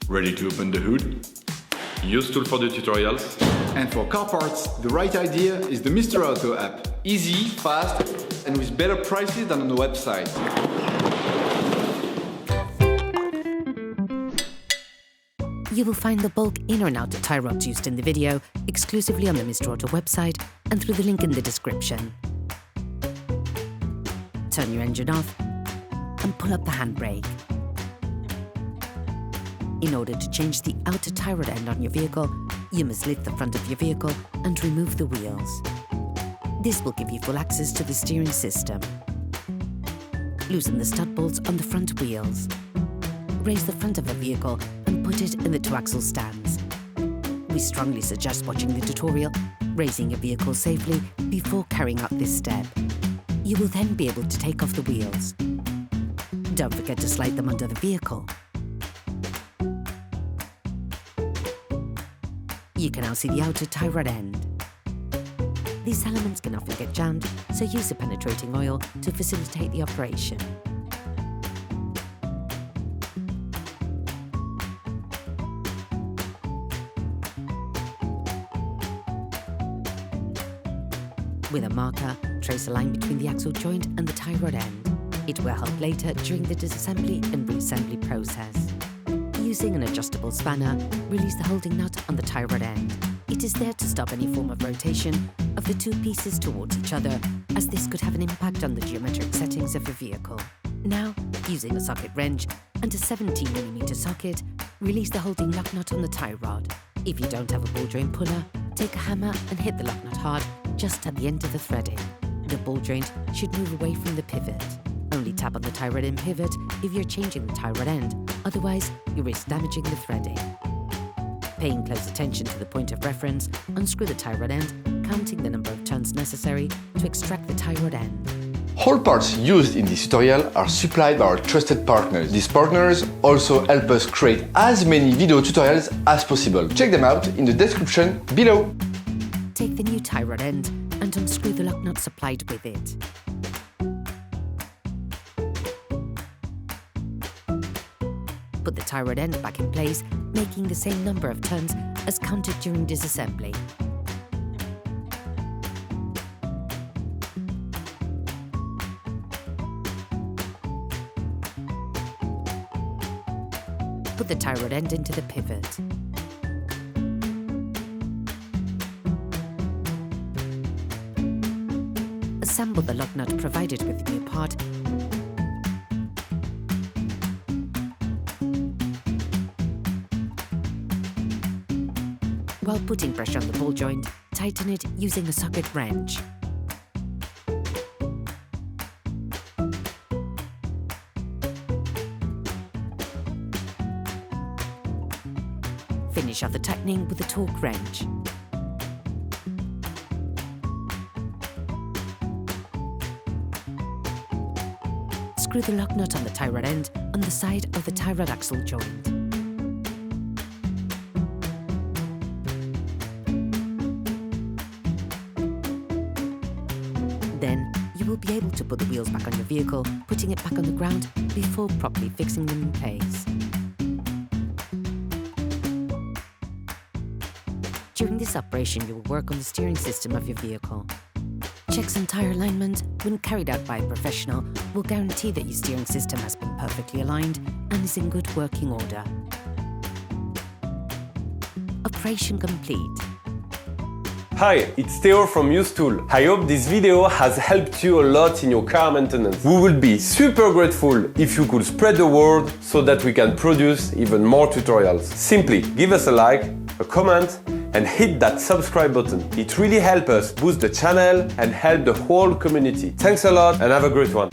Ready to open the hood? UseTool for the tutorials. And for car parts, the right idea is the Mr. Auto app. Easy, fast, and with better prices than on the website. You will find the bulk inner and outer tie rods used in the video exclusively on the Mr. Auto website and through the link in the description. Turn your engine off and pull up the handbrake. In order to change the outer tie rod end on your vehicle, you must lift the front of your vehicle and remove the wheels. This will give you full access to the steering system. Loosen the stud bolts on the front wheels. Raise the front of a vehicle and put it in the two axle stands. We strongly suggest watching the tutorial, raising your vehicle safely before carrying out this step. You will then be able to take off the wheels. Don't forget to slide them under the vehicle. You can now see the outer tie rod end. These elements can often get jammed, so use a penetrating oil to facilitate the operation. With a marker, trace a line between the axle joint and the tie rod end. It will help later during the disassembly and reassembly process. Using an adjustable spanner, release the holding nut on the tie rod end. It is there to stop any form of rotation of the two pieces towards each other, as this could have an impact on the geometric settings of your vehicle. Now, using a socket wrench and a 17mm socket, release the holding lock nut on the tie rod. If you don't have a ball joint puller, take a hammer and hit the lock nut hard just at the end of the threading. The ball joint should move away from the pivot. Only tap on the tie rod end pivot if you're changing the tie rod end, otherwise you risk damaging the threading. Paying close attention to the point of reference, unscrew the tie rod end, counting the number of turns necessary to extract the tie rod end. All parts used in this tutorial are supplied by our trusted partners. These partners also help us create as many video tutorials as possible. Check them out in the description below. Take the new tie rod end and unscrew the lock nut supplied with it. Put the tie rod end back in place, making the same number of turns as counted during disassembly. Put the tie rod end into the pivot. Assemble the lock nut provided with the new part. While putting pressure on the ball joint, tighten it using a socket wrench. Finish off the tightening with a torque wrench. Screw the lock nut on the tie rod end on the side of the tie rod axle joint. Then, you will be able to put the wheels back on your vehicle, putting it back on the ground before properly fixing them in place. During this operation, you will work on the steering system of your vehicle. Checks on tyre alignment, when carried out by a professional, will guarantee that your steering system has been perfectly aligned and is in good working order. Operation complete. Hi, it's Theo from UseTool. I hope this video has helped you a lot in your car maintenance. We will be super grateful if you could spread the word so that we can produce even more tutorials. Simply give us a like, a comment, and hit that subscribe button. It really helps us boost the channel and help the whole community. Thanks a lot and have a great one.